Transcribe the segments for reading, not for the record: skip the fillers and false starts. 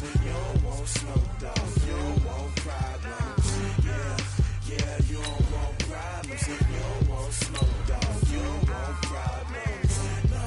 You don't want smoke, dog. You don't want problems. Yeah, you don't want problems. You don't want smoke, dog. You don't want problems. No,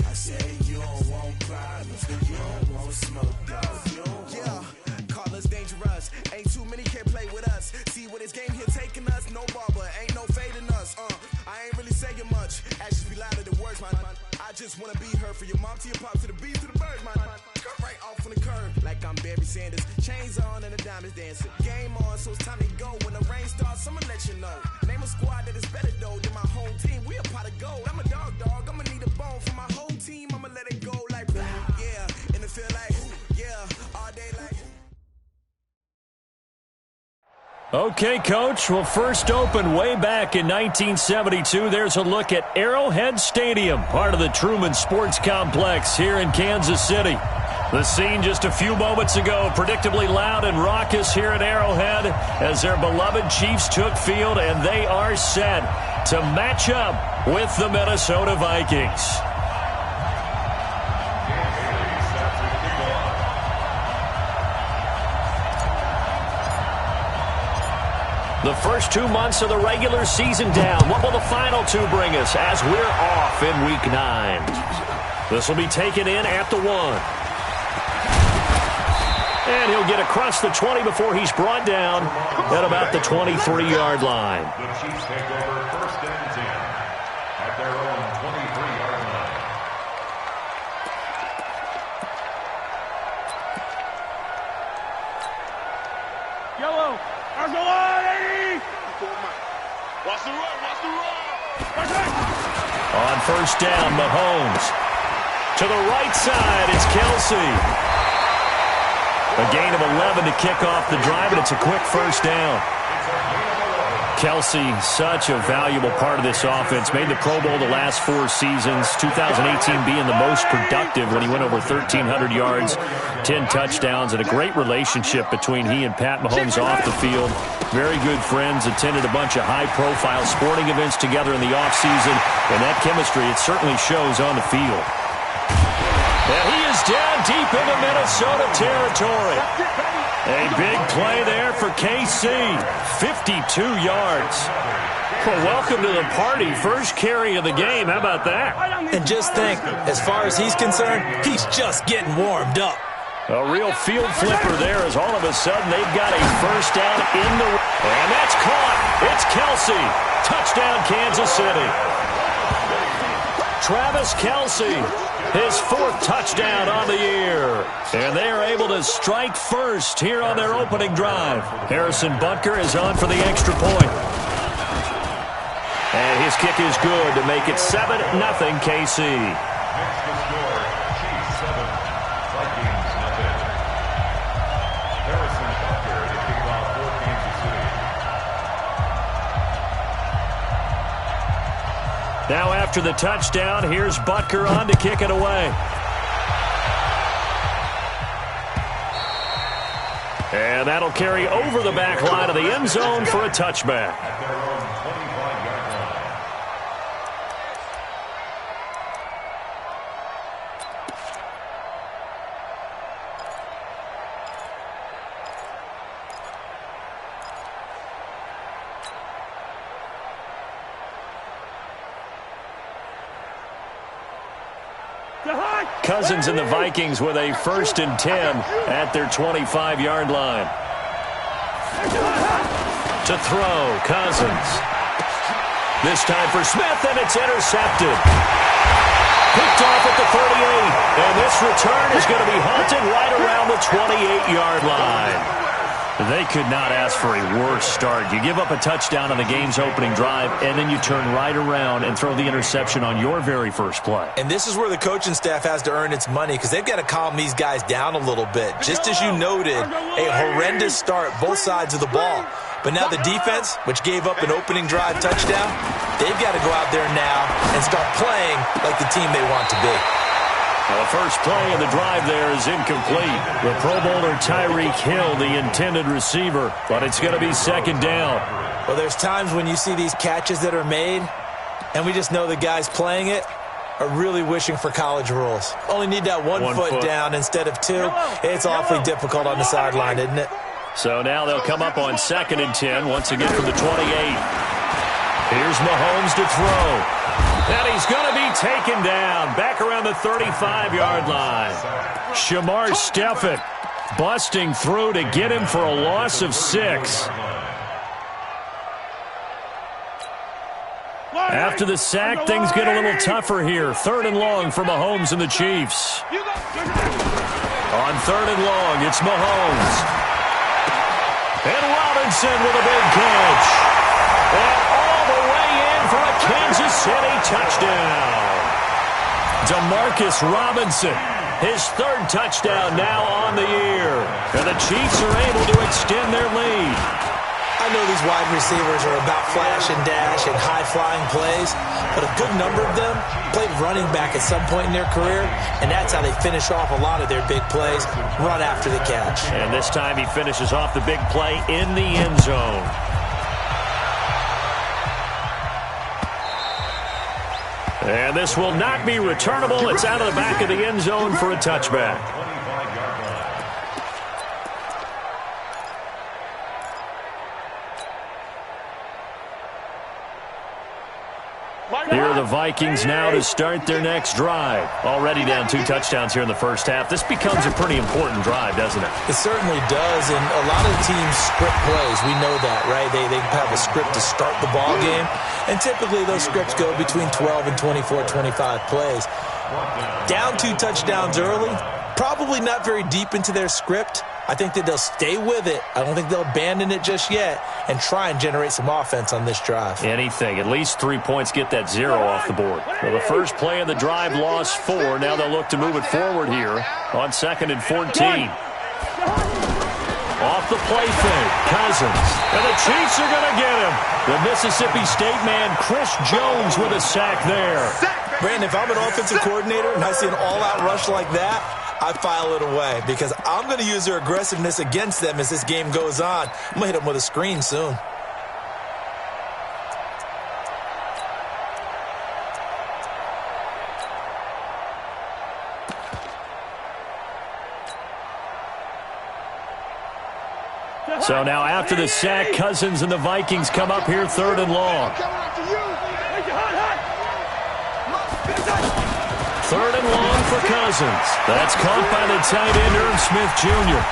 I say you don't want problems. You don't want smoke, dog. You don't want. Call us dangerous. Ain't too many can play with us. See what this game here taking us. No barber, ain't no fading us. I ain't really saying much. Actions be louder than words, man. I just wanna be heard from your mom to your pop to the beat to the birds, man. Cut right off on the curb like I'm Barry Sanders. Chains on and the diamonds dancing. Game on, so it's time to go. When the rain starts, I'ma let you know. Name a squad that is better though than my home team. We a pot of gold. I'm a dog. I'ma need a bone for my whole team. I'ma let it go like yeah, and it feel like yeah, all day like. Okay, Coach. Well, first opened way back in 1972. There's a look at Arrowhead Stadium, part of the Truman Sports Complex here in Kansas City. The scene just a few moments ago, predictably loud and raucous here at Arrowhead as their beloved Chiefs took field, and they are set to match up with the Minnesota Vikings. The first 2 months of the regular season down. What will the final two bring us as we're off in Week 9? This will be taken in at the 1. And he'll get across the 20 before he's brought down at about the 23-yard line. The Chiefs take over first and 10 at their own 23-yard line. Yellow, Argolani! Watch the run, watch the run! On first down, Mahomes. To the right side, it's Kelsey. A gain of 11 to kick off the drive, and it's a quick first down. Kelsey, such a valuable part of this offense. Made the Pro Bowl the last 4 seasons. 2018 being the most productive when he went over 1,300 yards, 10 touchdowns, and a great relationship between he and Pat Mahomes off the field. Very good friends, attended a bunch of high-profile sporting events together in the offseason, and that chemistry, it certainly shows on the field. And he is down deep into Minnesota territory. A big play there for KC. 52 yards. Well, welcome to the party. First carry of the game. How about that? And just think, as far as he's concerned, he's just getting warmed up. A real field flipper there as all of a sudden they've got a first down in the... And that's caught. It's Kelsey. Touchdown, Kansas City. Travis Kelsey. His 4th touchdown on the year. And they are able to strike first here on their opening drive. Harrison Butker is on for the extra point. And his kick is good to make it 7-0 KC. Next to score, Chiefs 7, Vikings nothing. Harrison Butker to kick off for Kansas City. Now after the touchdown, here's Butker on to kick it away. And that'll carry over the back line of the end zone for a touchback. At their own 25-yard line. Cousins and the Vikings with a 1st and 10 at their 25-yard line. To throw, Cousins. This time for Smith, and it's intercepted. Picked off at the 38, and this return is going to be halted right around the 28-yard line. They could not ask for a worse start. You give up a touchdown on the game's opening drive, and then you turn right around and throw the interception on your very first play. And this is where the coaching staff has to earn its money because they've got to calm these guys down a little bit. Just as you noted, a horrendous start, both sides of the ball. But now the defense, which gave up an opening drive touchdown, they've got to go out there now and start playing like the team they want to be. The first play of the drive there is incomplete. The Pro Bowler Tyreek Hill, the intended receiver, but it's going to be 2nd down. Well, there's times when you see these catches that are made, and we just know the guy's playing it, are really wishing for college rules. Only need that one foot down instead of two. It's awfully difficult on the sideline, isn't it? So now they'll come up on 2nd and 10, once again from the 28. Here's Mahomes to throw. And he's going to be taken down back around the 35-yard line. Shamar Stephen busting through to get him for a loss of 6. After the sack, things get a little tougher here. 3rd and long for Mahomes and the Chiefs. On 3rd and long, it's Mahomes. And Robinson with a big catch. And all the way in for a Kansas City touchdown. Demarcus Robinson, his 3rd touchdown now on the year. And the Chiefs are able to extend their lead. I know these wide receivers are about flash and dash and high-flying plays, but a good number of them played running back at some point in their career, and that's how they finish off a lot of their big plays, run after the catch. And this time he finishes off the big play in the end zone. And this will not be returnable. It's out of the back of the end zone for a touchback. Here are the Vikings now to start their next drive. Already down 2 touchdowns here in the first half. This becomes a pretty important drive, doesn't it? It certainly does, and a lot of teams script plays. We know that, right? They have a script to start the ball game, and typically those scripts go between 12 and 24, 25 plays. Down 2 touchdowns early, probably not very deep into their script. I think that they'll stay with it. I don't think they'll abandon it just yet and try and generate some offense on this drive. Anything. At least 3 points, get that 0 off the board. Well, the first play of the drive lost 4. Now they'll look to move it forward here on 2nd and 14. Off the play fake, Cousins. And the Chiefs are going to get him. The Mississippi State man, Chris Jones, with a sack there. Brandon, if I'm an offensive coordinator and I see an all-out rush like that, I file it away because I'm going to use their aggressiveness against them as this game goes on. I'm going to hit them with a screen soon. So now after the sack, Cousins and the Vikings come up here 3rd and long. 3rd and long for Cousins. That's caught by the tight end, Irv Smith Jr.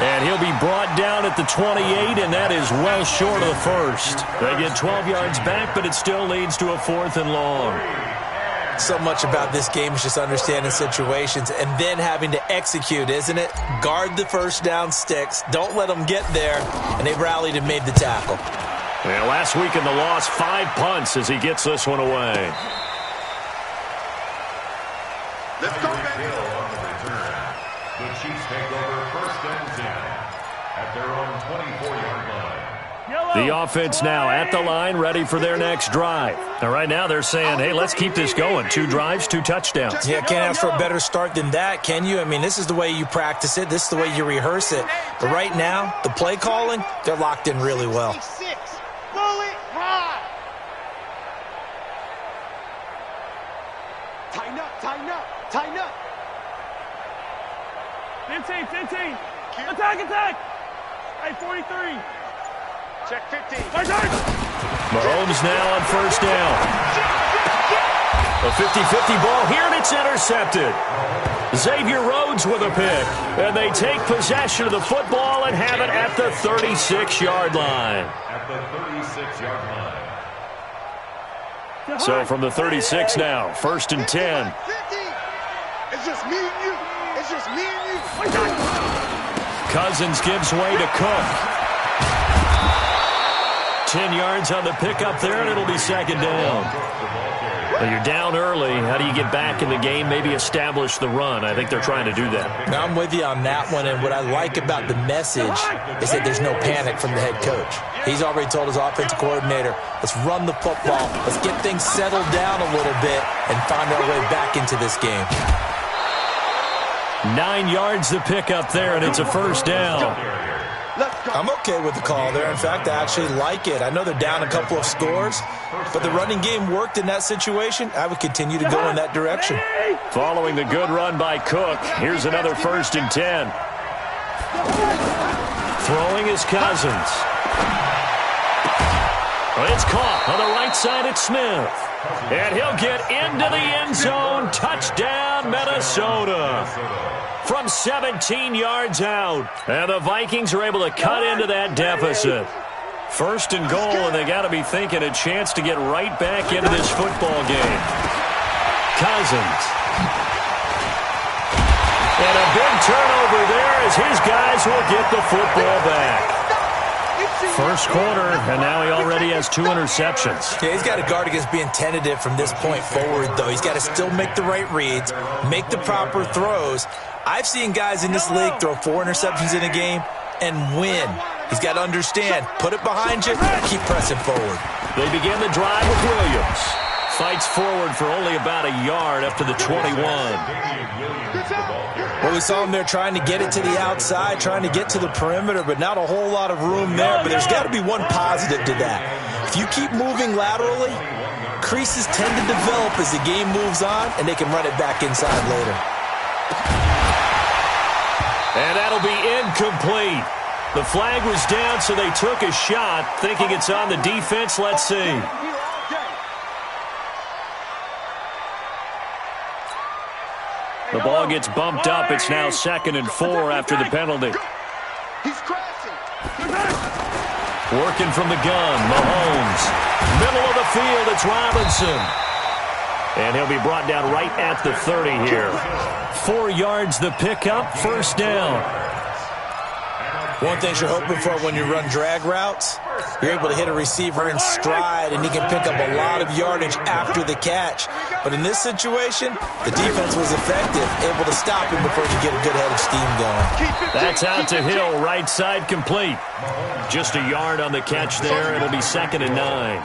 And he'll be brought down at the 28, and that is well short of the first. They get 12 yards back, but it still leads to a 4th and long. So much about this game is just understanding situations and then having to execute, isn't it? Guard the first down sticks. Don't let them get there. And they rallied and made the tackle. Well, last week in the loss, 5 punts as he gets this one away. Let's go, baby. On the return, the Chiefs take over 1st and 10 at their own 24-yard line. The offense now at the line, ready for their next drive. Now, right now they're saying, hey, let's keep this going. 2 drives, 2 touchdowns. Yeah, can't ask for a better start than that, can you? I mean, this is the way you practice it. This is the way you rehearse it. But right now, the play calling, they're locked in really well. Tighten up, tighten up, tighten up. 15. Attack. Hey, 43. Check 15. Mahomes now on 1st down. A 50-50 ball here, and it's intercepted. Xavier Rhodes with a pick. And they take possession of the football and have it at the 36-yard line. At the 36-yard line. So from the 36 now, 1st and 10. It's just me and you. It's just me and you. Cousins gives way to Cook. 10 yards on the pickup there, and it'll be 2nd down. Well, you're down early. How do you get back in the game, maybe establish the run? I think they're trying to do that. Now, I'm with you on that one, and what I like about the message is that there's no panic from the head coach. He's already told his offensive coordinator, let's run the football, let's get things settled down a little bit and find our way back into this game. 9 yards the pickup there, and it's a 1st down. Let's I'm okay with the call there. In fact, I actually like it. I know they're down a couple of scores, but the running game worked in that situation. I would continue to go in that direction. Following the good run by Cook, here's another 1st and 10. Throwing is Cousins. It's caught on the right side at Smith. And he'll get into the end zone. Touchdown, Minnesota. From 17 yards out. And the Vikings are able to cut into that deficit. 1st and goal, and they got to be thinking a chance to get right back into this football game. Cousins. And a big turnover there as his guys will get the football back. 1st quarter, and now he already has 2 interceptions. Yeah, he's got to guard against being tentative from this point forward, though. He's got to still make the right reads, make the proper throws. I've seen guys in this league throw 4 interceptions in a game and win. He's got to understand, put it behind you, keep pressing forward. They begin the drive with Williams. Fights forward for only about a yard up to the 21. Well, we saw him there trying to get it to the outside, trying to get to the perimeter, but not a whole lot of room there. But there's got to be one positive to that. If you keep moving laterally, creases tend to develop as the game moves on, and they can run it back inside later. And that'll be incomplete. The flag was down, so they took a shot, thinking it's on the defense. Let's see. The ball gets bumped up. It's now 2nd and 4 after the penalty. Working from the gun, Mahomes. Middle of the field, it's Robinson. And he'll be brought down right at the 30 here. 4 yards the pickup, 1st down. One thing you're hoping for when you run drag routes, you're able to hit a receiver in stride, and he can pick up a lot of yardage after the catch. But in this situation, the defense was effective, able to stop him before he could get a good head of steam going. That's out to Hill, right side complete. Just a yard on the catch there. It'll be 2nd and 9.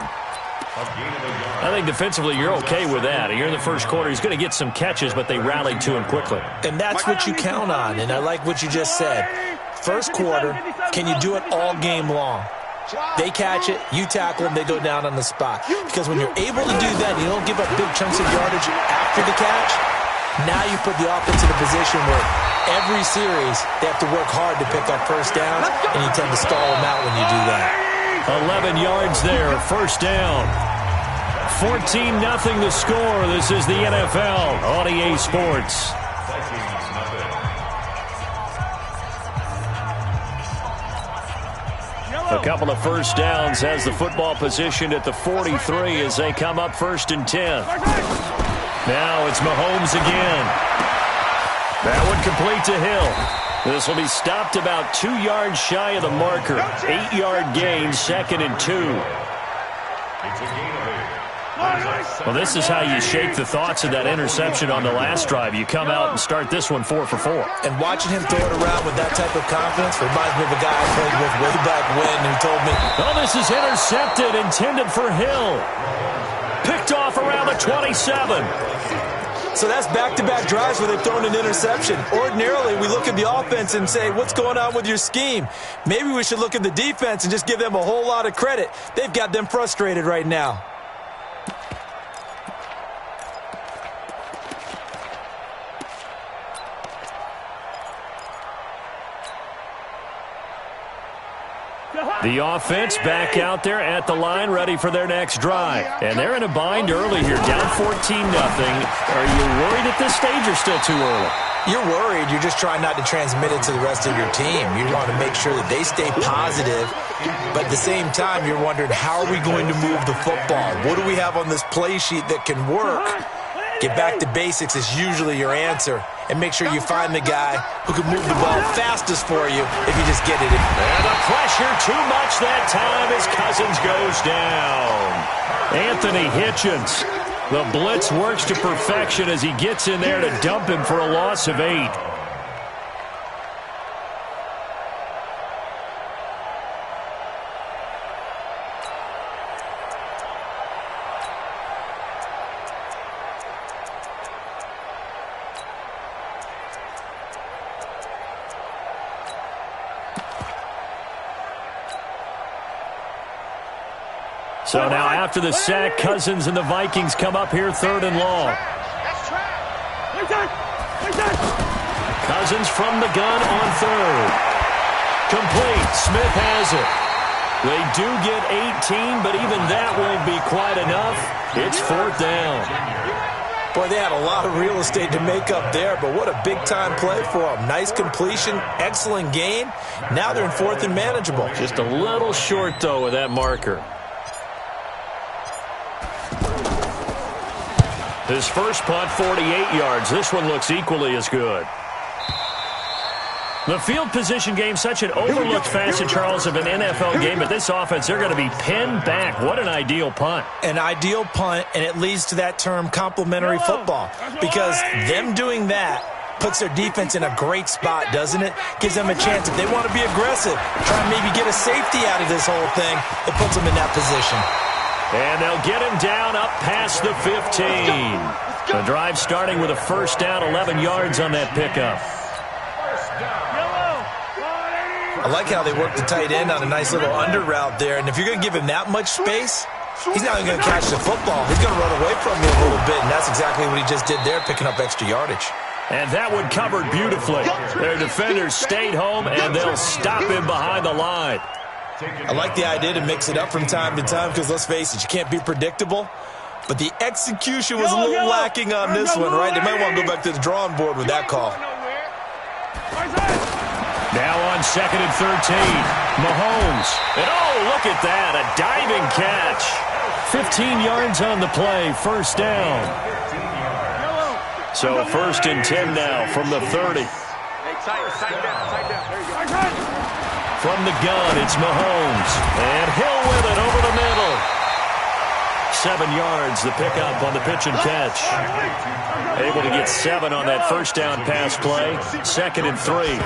I think defensively you're okay with that. You're in the 1st quarter. He's going to get some catches, but they rallied to him quickly. And that's what you count on, and I like what you just said. 1st quarter, can you do it all game long? They catch it, you tackle them, they go down on the spot. Because when you're able to do that, you don't give up big chunks of yardage after the catch, now you put the offense in a position where every series they have to work hard to pick up 1st downs, and you tend to stall them out when you do that. 11 yards there, 1st down. 14-0 the score. This is the NFL on EA Sports. A couple of 1st downs has the football positioned at the 43 as they come up 1st and 10. Now it's Mahomes again. That one complete to Hill. This will be stopped about 2 yards shy of the marker. 8-yard gain, 2nd and 2. Well, this is how you shake the thoughts of that interception on the last drive. You come out and start this one 4 for 4. And watching him throw it around with that type of confidence reminds me of a guy I played with way back when who told me, oh, this is intercepted, intended for Hill. Picked off around the 27. So that's back-to-back drives where they've thrown an interception. Ordinarily, we look at the offense and say, what's going on with your scheme? Maybe we should look at the defense and just give them a whole lot of credit. They've got them frustrated right now. The offense back out there at the line, ready for their next drive. And they're in a bind early here, down 14-0. Are you worried at this stage or still too early? You're worried. You're just trying not to transmit it to the rest of your team. You want to make sure that they stay positive. But at the same time, you're wondering, how are we going to move the football? What do we have on this play sheet that can work? Get back to basics is usually your answer. And make sure you find the guy who can move the ball fastest for you if you just get it in. And the pressure too much that time as Cousins goes down. Anthony Hitchens. The blitz works to perfection as he gets in there to dump him for a loss of 8. So now after the sack, Cousins and the Vikings come up here 3rd and long. Cousins from the gun on 3rd. Complete. Smith has it. They do get 18, but even that won't be quite enough. It's 4th down. Boy, they had a lot of real estate to make up there, but what a big-time play for them. Nice completion, excellent gain. Now they're in 4th and manageable. Just a little short, though, with that marker. His first punt, 48 yards. This one looks equally as good. The field position game, such an overlooked facet, Charles, of an NFL game, but this offense, they're going to be pinned back. What an ideal punt. An ideal punt, and it leads to that term complementary football, because them doing that puts their defense in a great spot, doesn't it? Gives them a chance. If they want to be aggressive, try and maybe get a safety out of this whole thing, it puts them in that position. And they'll get him down up past the 15. The drive starting with a first down, 11 yards on that pickup. I like how they work the tight end on a nice little under route there. And if you're going to give him that much space, he's not even going to catch the football. He's going to run away from you a little bit, and that's exactly what he just did there, picking up extra yardage. And that one covered beautifully. Their defenders stayed home, and they'll stop him behind the line. I like the idea to mix it up from time to time because, let's face it, you can't be predictable. But the execution was a little lacking on this one, right? They might want to go back to the drawing board with that call. Now on 2nd and 13, Mahomes. And oh, look at that, a diving catch. 15 yards on the play, first down. So 1st and 10 now from the 30. From the gun, it's Mahomes. And Hill with it over the middle. 7 yards, the pickup on the pitch and catch. Able to get 7 on that first down pass play. 2nd and 3.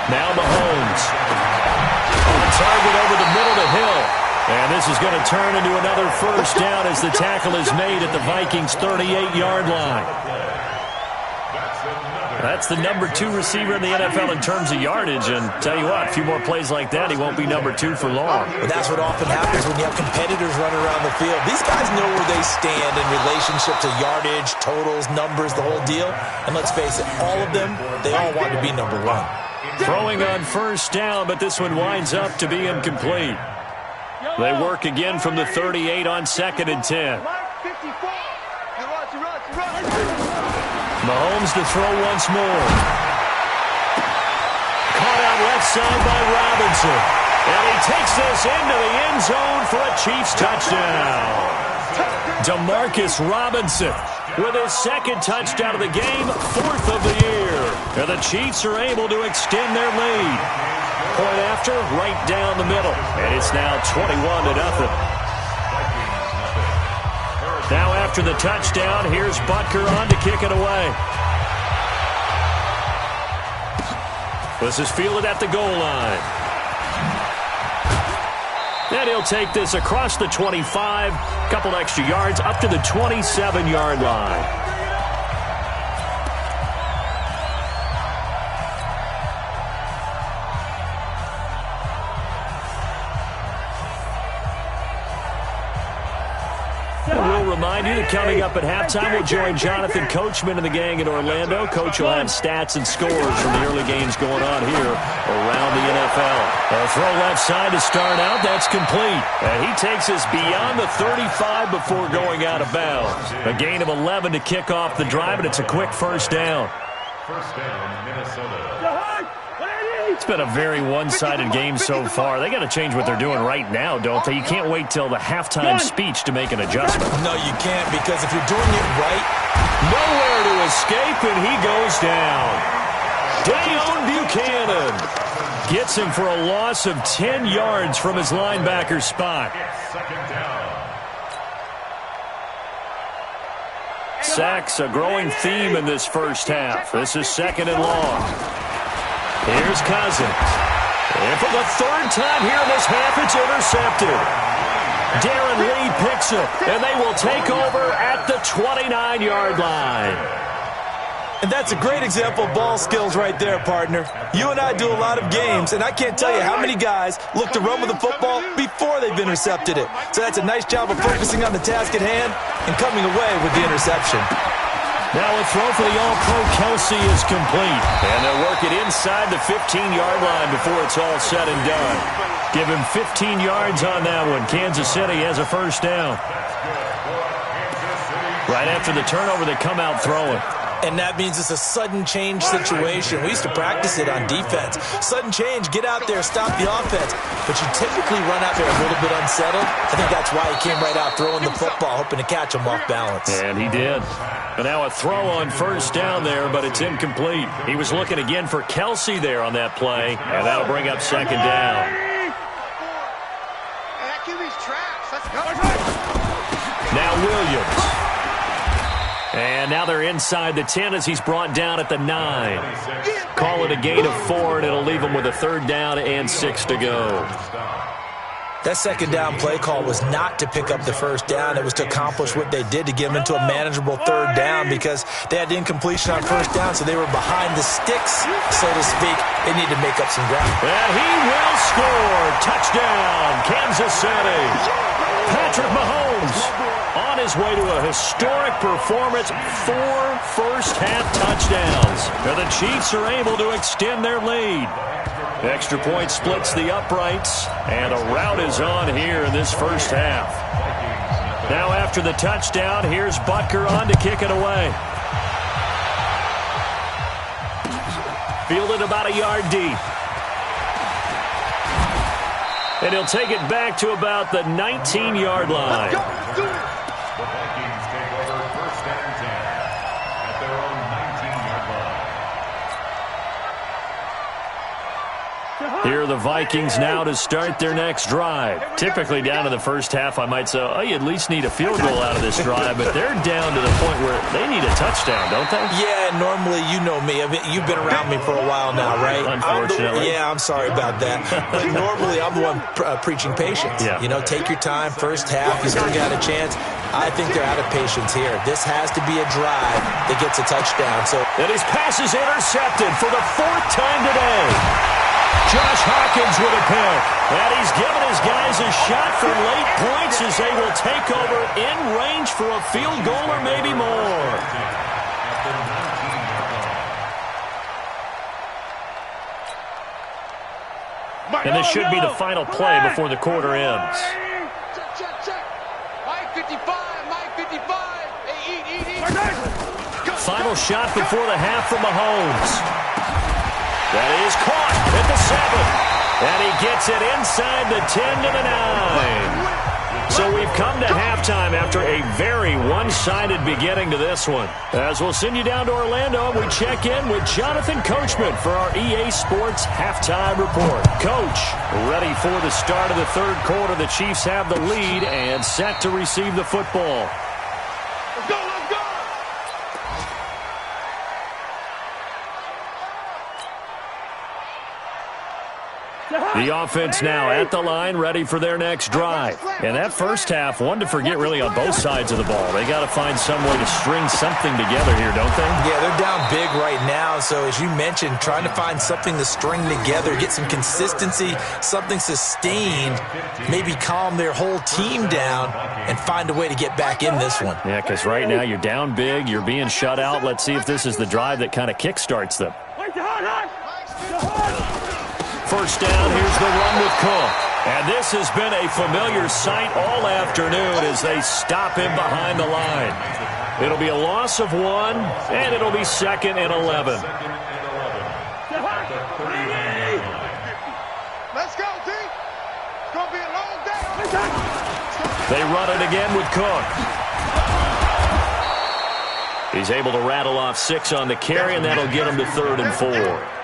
Now Mahomes. On target over the middle to Hill. And this is going to turn into another first down as the tackle is made at the Vikings' 38-yard line. That's the number 2 receiver in the NFL in terms of yardage. And tell you what, a few more plays like that, he won't be number 2 for long. But that's what often happens when you have competitors running around the field. These guys know where they stand in relationship to yardage, totals, numbers, the whole deal. And let's face it, all of them, they all want to be number 1. Throwing on first down, but this one winds up to be incomplete. They work again from the 38 on 2nd and 10. Mahomes to throw once more. Caught out left side by Robinson. And he takes this into the end zone for a Chiefs touchdown. Demarcus Robinson with his 2nd touchdown of the game, 4th of the year. And the Chiefs are able to extend their lead. Point after, right down the middle. And it's now 21-0. Now after the touchdown, here's Butker on to kick it away. This is fielded at the goal line. Then he'll take this across the 25, couple extra yards, up to the 27-yard line. Remind you that coming up at halftime, we'll join Jonathan Coachman and the gang in Orlando. Coach will have stats and scores from the early games going on here around the NFL. A throw left side to start out. That's complete. And he takes us beyond the 35 before going out of bounds. A gain of 11 to kick off the drive, and it's a quick first down. First down, Minnesota. It's been a very one-sided game so far. They got to change what they're doing right now, don't they? You can't wait till the halftime speech to make an adjustment. No, you can't, because if you're doing it right, nowhere to escape, and he goes down. Dayon Buchanan gets him for a loss of 10 yards from his linebacker spot. Second down. Sacks, a growing theme in this first half. This is 2nd and long. Here's Cousins. And for the 3rd time here in this half, it's intercepted. Darren Lee picks it, and they will take over at the 29-yard line. And that's a great example of ball skills right there, partner. You and I do a lot of games, and I can't tell you how many guys look to run with the football before they've intercepted it. So that's a nice job of focusing on the task at hand and coming away with the interception. Now a throw for the All-Pro Kelsey is complete. And they'll work it inside the 15-yard line before it's all said and done. Give him 15 yards on that one. Kansas City has a first down. Right after the turnover, they come out throwing. And that means it's a sudden change situation. We used to practice it on defense. Sudden change, get out there, stop the offense. But you typically run out there a little bit unsettled. I think that's why he came right out throwing the football, hoping to catch him off balance. And he did. And now a throw on first down there, but it's incomplete. He was looking again for Kelsey there on that play, and that'll bring up second down. Now Williams. And now they're inside the 10 as he's brought down at the 9. Call it a gain of 4, and it'll leave him with a third down and 6 to go. That second down play call was not to pick up the first down. It was to accomplish what they did to get them into a manageable third down because they had incompletion on first down, so they were behind the sticks, so to speak. They need to make up some ground. And he will score. Touchdown, Kansas City. Patrick Mahomes on his way to a historic performance, 4 first-half touchdowns. And the Chiefs are able to extend their lead. Extra point splits the uprights, and a rout is on here in this first half. Now after the touchdown, here's Butker on to kick it away. Fielded about a yard deep. And he'll take it back to about the 19-yard line. The Vikings take over first and 10 at their own 19-yard line. Here are the Vikings now to start their next drive. Typically down to the first half, I might say, oh, you at least need a field goal out of this drive, but they're down to the point where they need a touchdown, don't they? Yeah, normally, you know me. I mean, you've been around me for a while now, right? Unfortunately. I'm sorry about that. But normally, I'm the one preaching patience. Yeah. You know, take your time, first half, you still got a chance. I think they're out of patience here. This has to be a drive that gets a touchdown. And his pass is intercepted for the 4th time today. Josh Hawkins with a pick. And he's given his guys a shot for late points as they will take over in range for a field goal or maybe more. And this should be the final play before the quarter ends. Mike 55, Mike 55. Hey, eat. Final shot before the half from Mahomes. That is caught at the 7. And he gets it inside the 10 to the 9. So we've come to halftime after a very one-sided beginning to this one. As we'll send you down to Orlando, we check in with Jonathan Coachman for our EA Sports Halftime Report. Coach, ready for the start of the third quarter. The Chiefs have the lead and set to receive the football. Let's go, let's go. The offense now at the line, ready for their next drive. And that first half, one to forget really on both sides of the ball. They got to find some way to string something together here, don't they? Yeah, they're down big right now. So as you mentioned, trying to find something to string together, get some consistency, something sustained, maybe calm their whole team down and find a way to get back in this one. Yeah, because right now you're down big, you're being shut out. Let's see if this is the drive that kind of kickstarts them. First down, here's the run with Cook. And this has been a familiar sight all afternoon as they stop him behind the line. It'll be a loss of 1, and it'll be 2nd and 11. Let's go, team. It's going to be a long day. They run it again with Cook. He's able to rattle off 6 on the carry, and that'll get him to 3rd and 4.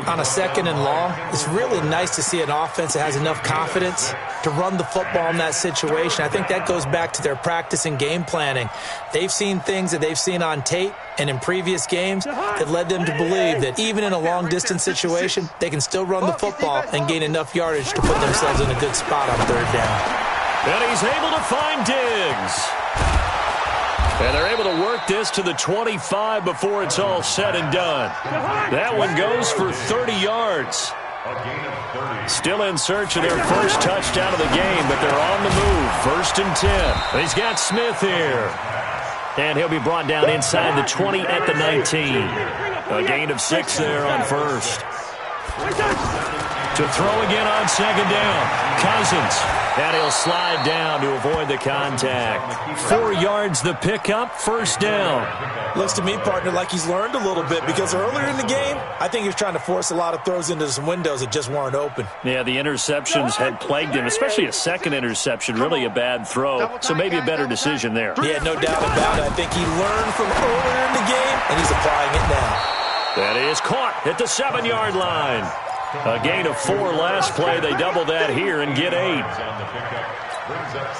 On a 2nd and long, it's really nice to see an offense that has enough confidence to run the football in that situation. I think that goes back to their practice and game planning. They've seen things that they've seen on tape and in previous games that led them to believe that even in a long-distance situation, they can still run the football and gain enough yardage to put themselves in a good spot on 3rd down. And he's able to find Diggs. And they're able to work this to the 25 before it's all said and done. That one goes for 30 yards. Still in search of their first touchdown of the game, but they're on the move. 1st and 10. He's got Smith here. And he'll be brought down inside the 20 at the 19. A gain of 6 there on first. To throw again on 2nd down. Cousins. And he'll slide down to avoid the contact. 4 yards the pickup, 1st down. Looks to me, partner, like he's learned a little bit because earlier in the game, I think he was trying to force a lot of throws into some windows that just weren't open. Yeah, the interceptions had plagued him, especially a second interception, really a bad throw, so maybe a better decision there. Yeah, no doubt about it. I think he learned from earlier in the game, and he's applying it now. That is caught at the 7-yard line. A gain of 4 last play. They double that here and get 8.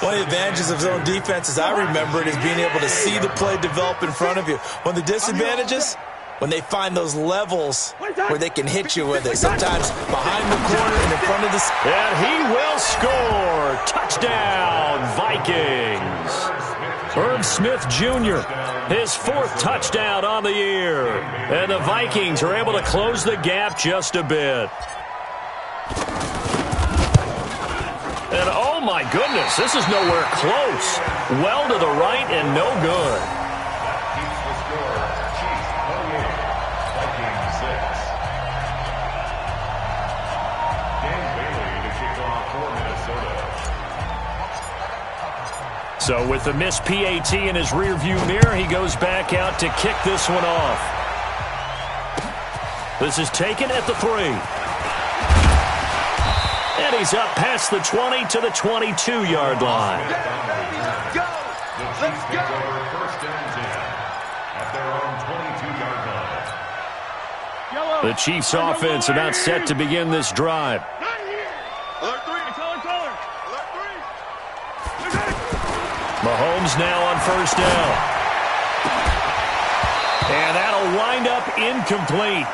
One of the advantages of zone defense, as I remember it, is being able to see the play develop in front of you. One of the disadvantages, when they find those levels where they can hit you with it. Sometimes behind the corner and in front of the... And he will score. Touchdown, Vikings. Herb Smith Jr., his 4th touchdown on the year. And the Vikings are able to close the gap just a bit. And oh my goodness, this is nowhere close. Well to the right and no good. That keeps the score. Chiefs 28, Vikings 6. Dan Bailey to kick off for Minnesota. So with the missed PAT in his rearview mirror, he goes back out to kick this one off. This is taken at the 3. And he's up past the 20 to the 22-yard line. The Chiefs take over 1st and 10 at their own 22-yard line. The Chiefs offense about set to begin this drive. Mahomes now on 1st down. And that'll wind up incomplete.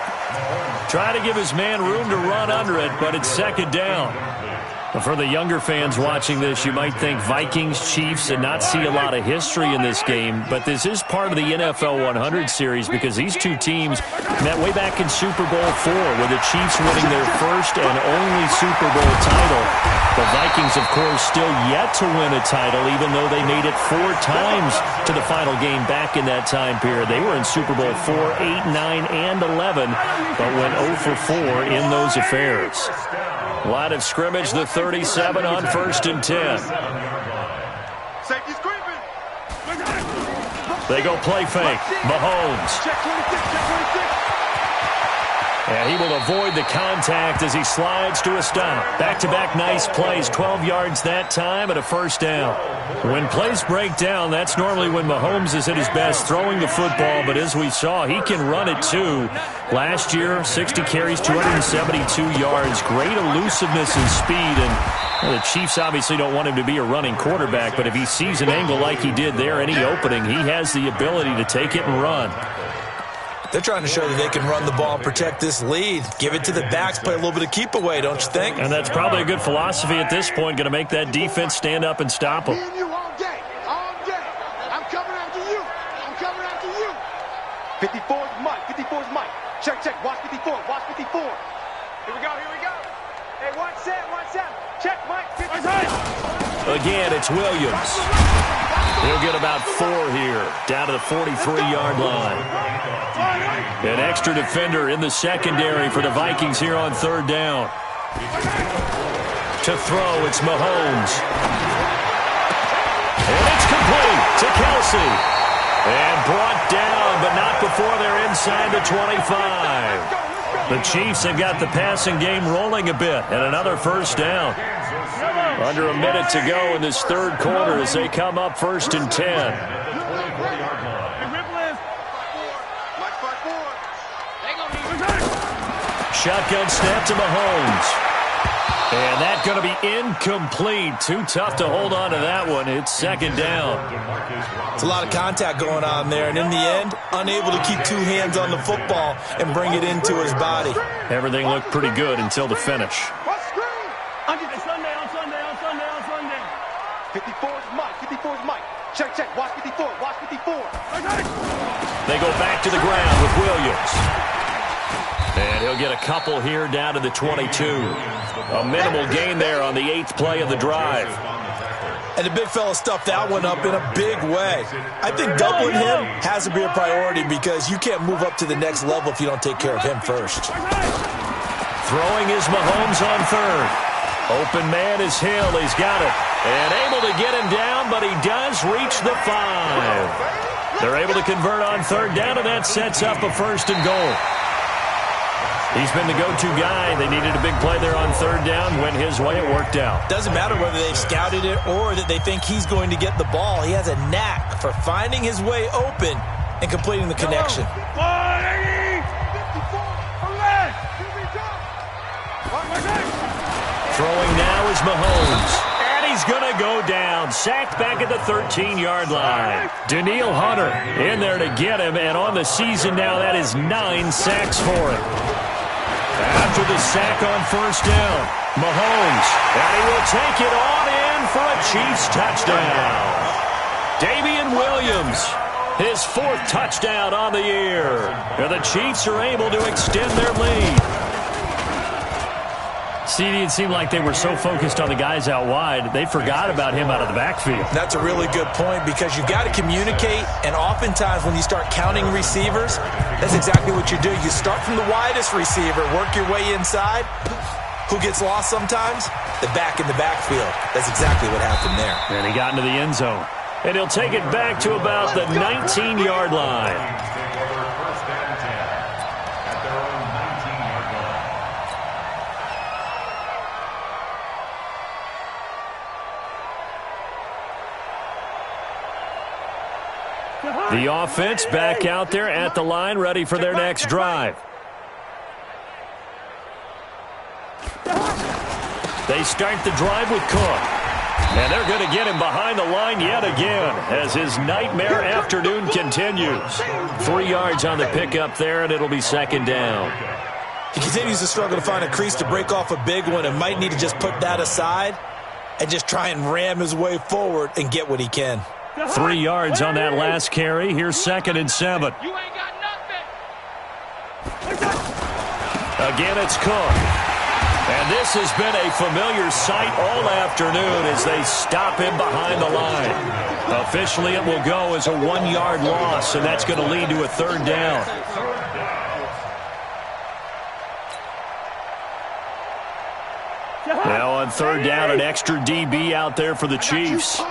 Try to give his man room to run under it, but it's 2nd down. For the younger fans watching this, you might think Vikings, Chiefs, and not see a lot of history in this game, but this is part of the NFL 100 series because these two teams met way back in Super Bowl IV with the Chiefs winning their first and only Super Bowl title. The Vikings, of course, still yet to win a title, even though they made it 4 times to the final game back in that time period. They were in Super Bowl IV, 8, 9, and 11, but went 0 for 4 in those affairs. Line of scrimmage, the 37 on 1st and 10. Safety screaming. They go play fake. Mahomes. Check 26, check 26. And he will avoid the contact as he slides to a stop. Back-to-back nice plays, 12 yards that time and a 1st down. When plays break down, that's normally when Mahomes is at his best throwing the football, but as we saw, he can run it too. Last year, 60 carries, 272 yards. Great elusiveness and speed, and the Chiefs obviously don't want him to be a running quarterback, but if he sees an angle like he did there, any opening, he has the ability to take it and run. They're trying to show that they can run the ball and protect this lead. Give it to the backs, play a little bit of keep away, don't you think? And that's probably a good philosophy at this point, going to make that defense stand up and stop them. Me and you all day, all day. I'm coming after you. I'm coming after you. 54 is Mike. 54 is Mike. Check, check. Watch 54. Watch 54. Here we go. Here we go. Hey, watch that. Watch that. Check, Mike. 54. Again, it's Williams. He'll get about 4 here, down to the 43-yard line. An extra defender in the secondary for the Vikings here on 3rd down. To throw, it's Mahomes. And it's complete to Kelsey. And brought down, but not before they're inside the 25. The Chiefs have got the passing game rolling a bit, and another 1st down. Under a minute to go in this 3rd quarter as they come up 1st and 10. Shotgun snap to Mahomes. And that's going to be incomplete. Too tough to hold on to that one. It's 2nd down. It's a lot of contact going on there, and in the end, unable to keep 2 hands on the football and bring it into his body. Everything looked pretty good until the finish. On Sunday. 54 is Mike. 54 is Mike. Check, check. Watch 54. Watch 54. They go back to the ground with Williams. And he'll get a couple here down to the 22. A minimal gain there on the 8th play of the drive. And the big fella stuffed that one up in a big way. I think doubling him has to be a priority because you can't move up to the next level if you don't take care of him first. Throwing is Mahomes on third. Open man is Hill. He's got it. And able to get him down, but he does reach the 5. They're able to convert on third down, and that sets up a 1st and goal. He's been the go-to guy. They needed a big play there on third down. Went his way. It worked out. Doesn't matter whether they've scouted it or that they think he's going to get the ball. He has a knack for finding his way open and completing the connection. Throwing now is Mahomes. And he's going to go down. Sacked back at the 13-yard line. Danielle Hunter in there to get him. And on the season now, that is 9 sacks for him. After the sack on 1st down, Mahomes. And he will take it on in for a Chiefs touchdown. Damian Williams, his 4th touchdown on the year. And the Chiefs are able to extend their lead. CD, it seemed like they were so focused on the guys out wide, they forgot about him out of the backfield. That's a really good point because you've got to communicate, and oftentimes when you start counting receivers, that's exactly what you do. You start from the widest receiver, work your way inside. Who gets lost sometimes? The back in the backfield. That's exactly what happened there. And he got into the end zone. And he'll take it back to about the 19-yard line. The offense back out there at the line, ready for their next drive. They start the drive with Cook. And they're going to get him behind the line yet again as his nightmare afternoon continues. 3 yards on the pickup there, and it'll be 2nd down. He continues to struggle to find a crease to break off a big one and might need to just put that aside and just try and ram his way forward and get what he can. 3 yards on that last carry. Here's 2nd and 7. You ain't got nothing. Again, it's Cook. And this has been a familiar sight all afternoon as they stop him behind the line. Officially, it will go as a 1-yard loss, and that's going to lead to a 3rd down. Now on 3rd down, an extra DB out there for the Chiefs.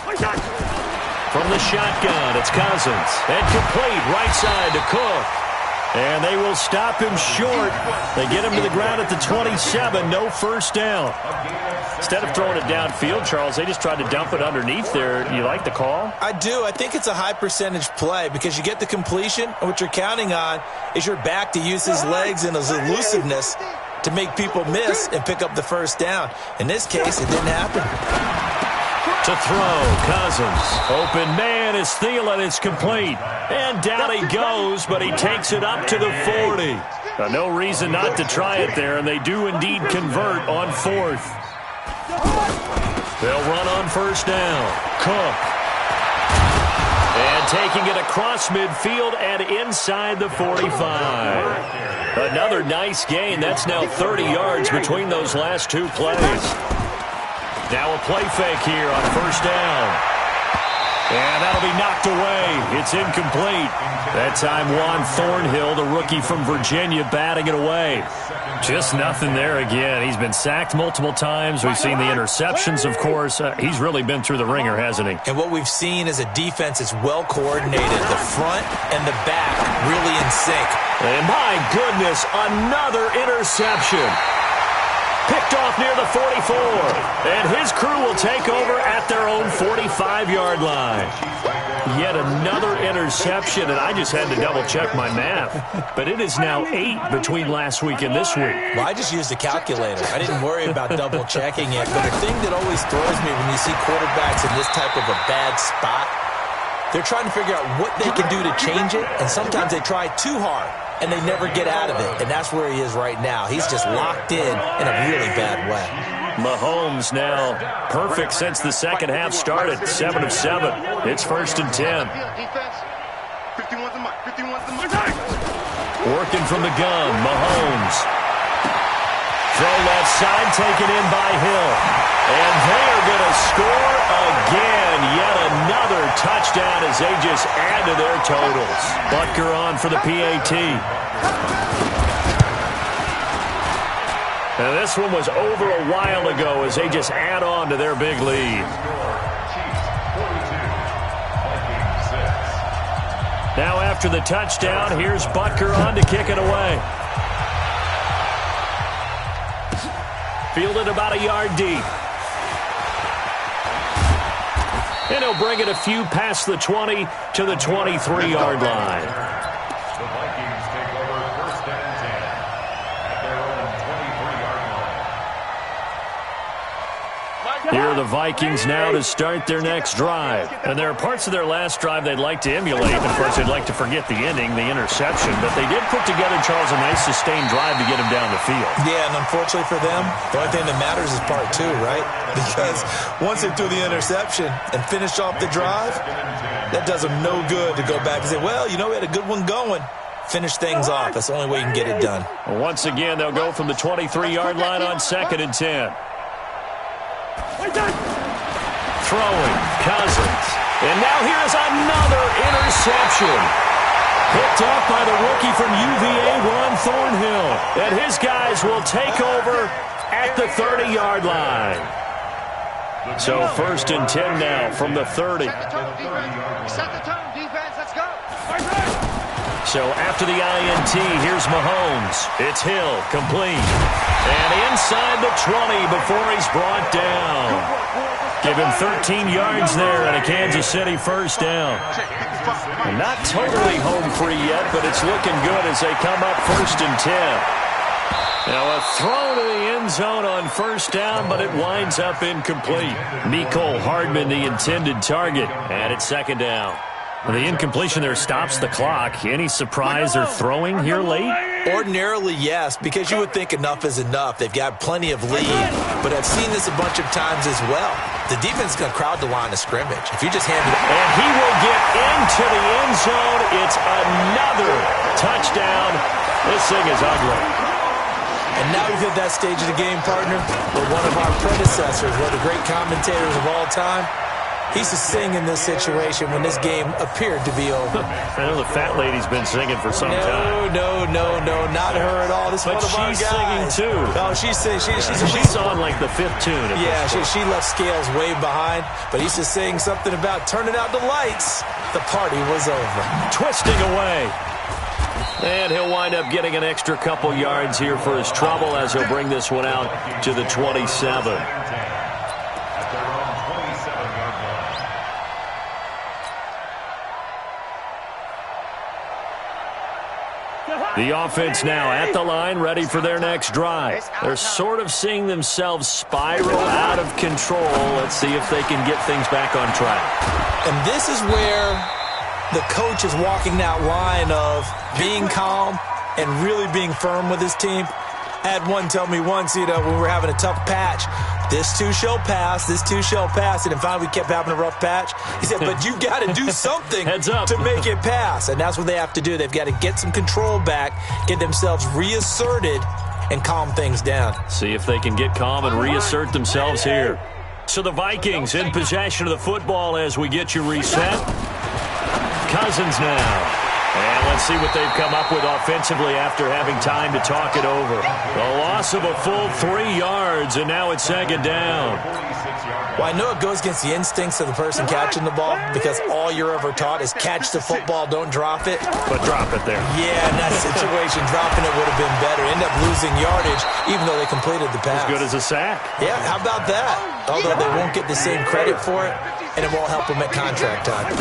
From the shotgun, it's Cousins. And complete right side to Cook. And they will stop him short. They get him to the ground at the 27. No 1st down. Instead of throwing it downfield, Charles, they just tried to dump it underneath there. You like the call? I do. I think it's a high percentage play because you get the completion, and what you're counting on is your back to use his legs and his elusiveness to make people miss and pick up the 1st down. In this case, it didn't happen. To throw, Cousins. Open man is Thielen. It's complete. And down he goes, but he takes it up to the 40. No reason not to try it there, and they do indeed convert on 4th. They'll run on 1st down. Cook. And taking it across midfield and inside the 45. Another nice gain. That's now 30 yards between those last 2 plays. Now a play fake here on 1st down. And that'll be knocked away. It's incomplete. That time Juan Thornhill, the rookie from Virginia, batting it away. Just nothing there again. He's been sacked multiple times. We've seen the interceptions, of course. He's really been through the ringer, hasn't he? And what we've seen is a defense that's well coordinated. The front and the back really in sync. And my goodness, another interception. Picked off near the 44. And his crew will take over at their own 45-yard line. Yet another interception, and I just had to double-check my math. But it is now 8 between last week and this week. Well, I just used a calculator. I didn't worry about double-checking it. But the thing that always throws me when you see quarterbacks in this type of a bad spot, they're trying to figure out what they can do to change it, and sometimes they try too hard. and they never get out of it. And that's where he is right now. He's just locked in a really bad way. Mahomes now perfect since the second half started. 7 of 7. It's 1st and 10. Working from the gun, Mahomes. Throw left side, taken in by Hill. And they're going to score again. Yet another touchdown as they just add to their totals. Butker on for the PAT. Now this one was over a while ago as they just add on to their big lead. Now after the touchdown, here's Butker on to kick it away. Fielded about a yard deep. And he'll bring it a few past the 20 to the 23-yard line. The Vikings take over 1st and 10 at their own 23-yard line. Here are the Vikings now to start their next drive. And there are parts of their last drive they'd like to emulate. Of course, they'd like to forget the ending, the interception. But they did put together, Charles, a nice sustained drive to get him down the field. Yeah, and unfortunately for them, the only thing that matters is part 2, right? Because once they threw the interception and finished off the drive, that does them no good to go back and say, well, you know, we had a good one going. Finish things off. That's the only way you can get it done. Well, once again, they'll go from the 23-yard line on 2nd and 10. Throwing, Cousins. And now here's another interception. Picked up by the rookie from UVA, Ron Thornhill. And his guys will take over at the 30-yard line. So 1st and 10 now from the 30. Set the tone, defense. Let's go. So after the INT, here's Mahomes. It's Hill, complete. And inside the 20 before he's brought down. Give him 13 yards there and a Kansas City first down. And not totally home free yet, but it's looking good as they come up 1st and 10. Now a throw to the end zone on 1st down, but it winds up incomplete. Mecole Hardman, the intended target, and it's 2nd down. The incompletion there stops the clock. Any surprise or throwing here late? Ordinarily, yes, because you would think enough is enough. They've got plenty of lead, but I've seen this a bunch of times as well. The defense is going to crowd the line of scrimmage. If you just hand it... And he will get into the end zone. It's another touchdown. This thing is ugly. And now we've hit that stage of the game, partner, where one of our predecessors, one of the great commentators of all time, he used to sing in this situation when this game appeared to be over. I know the fat lady's been singing for some time. No, not her at all. This but one of our she's guys. Singing too. Oh, she's singing. She's on like the 5th tune. Yeah, she left Scales way behind, but he used to sing something about turning out the lights. The party was over. Twisting away. And he'll wind up getting an extra couple yards here for his trouble as he'll bring this one out to the 27. The offense now at the line, ready for their next drive. They're sort of seeing themselves spiral out of control. Let's see if they can get things back on track. And this is where the coach is walking that line of being calm and really being firm with his team. I had one tell me once, when we were having a tough patch, this too shall pass, this too shall pass. And finally we kept having a rough patch. He said, but you've got to do something to make it pass. And that's what they have to do. They've got to get some control back, get themselves reasserted, and calm things down. See if they can get calm and reassert themselves here. So the Vikings in possession of the football as we get you reset. Cousins now. And let's see what they've come up with offensively after having time to talk it over. The loss of a full 3 yards, and now it's 2nd down. Well, I know it goes against the instincts of the person catching the ball because all you're ever taught is catch the football, don't drop it. But drop it there. Yeah, in that situation, dropping it would have been better. End up losing yardage, even though they completed the pass. As good as a sack. Yeah, how about that? Although they won't get the same credit for it, and it won't help them at contract time.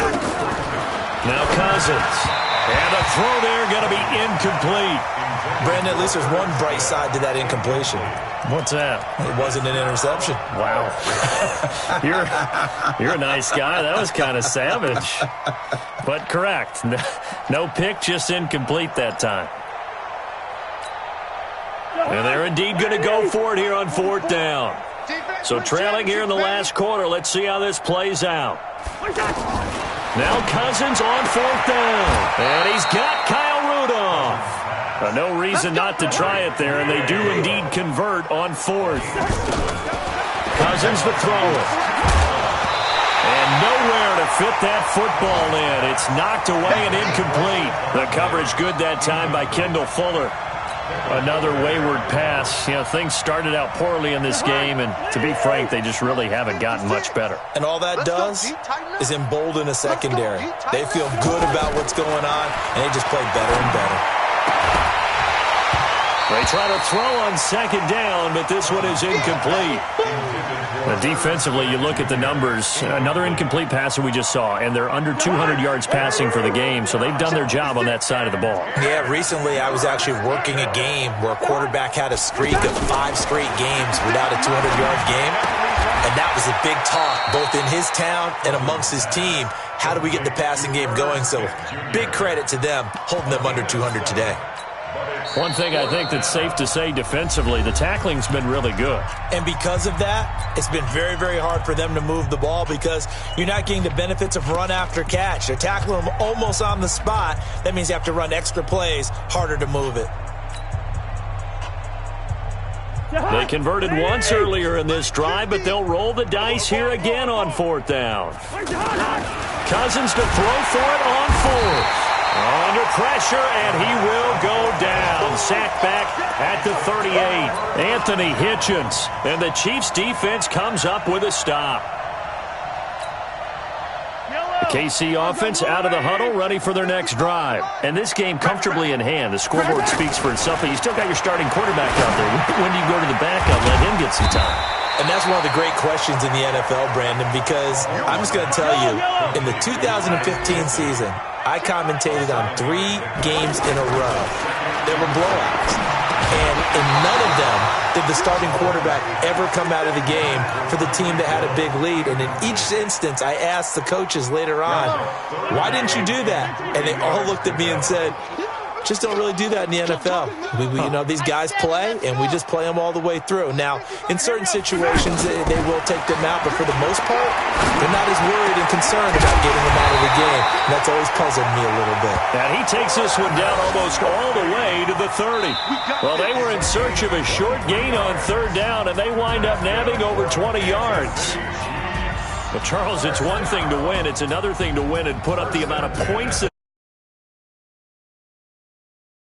Now Cousins. And a throw there going to be incomplete. Brandon, at least there's one bright side to that incompletion. What's that? It wasn't an interception. Wow. You're a nice guy. That was kind of savage. But correct. No pick, just incomplete that time. And they're indeed going to go for it here on 4th down. So trailing here in the last quarter. Let's see how this plays out. Now Cousins on 4th down. And he's got Kyle Rudolph. No reason not to try it there, and they do indeed convert on 4th. Cousins to throw it. And nowhere to fit that football in. It's knocked away and incomplete. The coverage good that time by Kendall Fuller. Another wayward pass. You know, things started out poorly in this game, and to be frank, they just really haven't gotten much better. And all that does is embolden a secondary. They feel good about what's going on, and they just play better and better. They try to throw on 2nd down, but this one is incomplete. Defensively, you look at the numbers. Another incomplete pass that we just saw, and they're under 200 yards passing for the game, so they've done their job on that side of the ball. Yeah, recently I was actually working a game where a quarterback had a streak of 5 straight games without a 200-yard game, and that was a big talk, both in his town and amongst his team. How do we get the passing game going? So big credit to them holding them under 200 today. One thing I think that's safe to say defensively, the tackling's been really good. And because of that, it's been very, very hard for them to move the ball because you're not getting the benefits of run after catch. They're tackling them almost on the spot. That means you have to run extra plays, harder to move it. They converted once earlier in this drive, but they'll roll the dice here again on 4th down. Cousins to throw for it on 4th. Under pressure, and he will go down. Sacked back at the 38. Anthony Hitchens. And the Chiefs' defense comes up with a stop. The KC offense out of the huddle, ready for their next drive. And this game comfortably in hand. The scoreboard speaks for itself, but you still got your starting quarterback out there. When do you go to the backup, let him get some time? And that's one of the great questions in the NFL, Brandon, because I'm just going to tell you, in the 2015 season, I commentated on 3 games in a row. There were blowouts. And in none of them did the starting quarterback ever come out of the game for the team that had a big lead. And in each instance, I asked the coaches later on, why didn't you do that? And they all looked at me and said, just don't really do that in the NFL. You know, these guys play, and we just play them all the way through. Now, in certain situations, they will take them out, but for the most part, they're not as worried and concerned about getting them out of the game. And that's always puzzled me a little bit. And he takes this one down almost all the way to the 30. Well, they were in search of a short gain on 3rd down, and they wind up nabbing over 20 yards. But, Charles, it's one thing to win. It's another thing to win and put up the amount of points that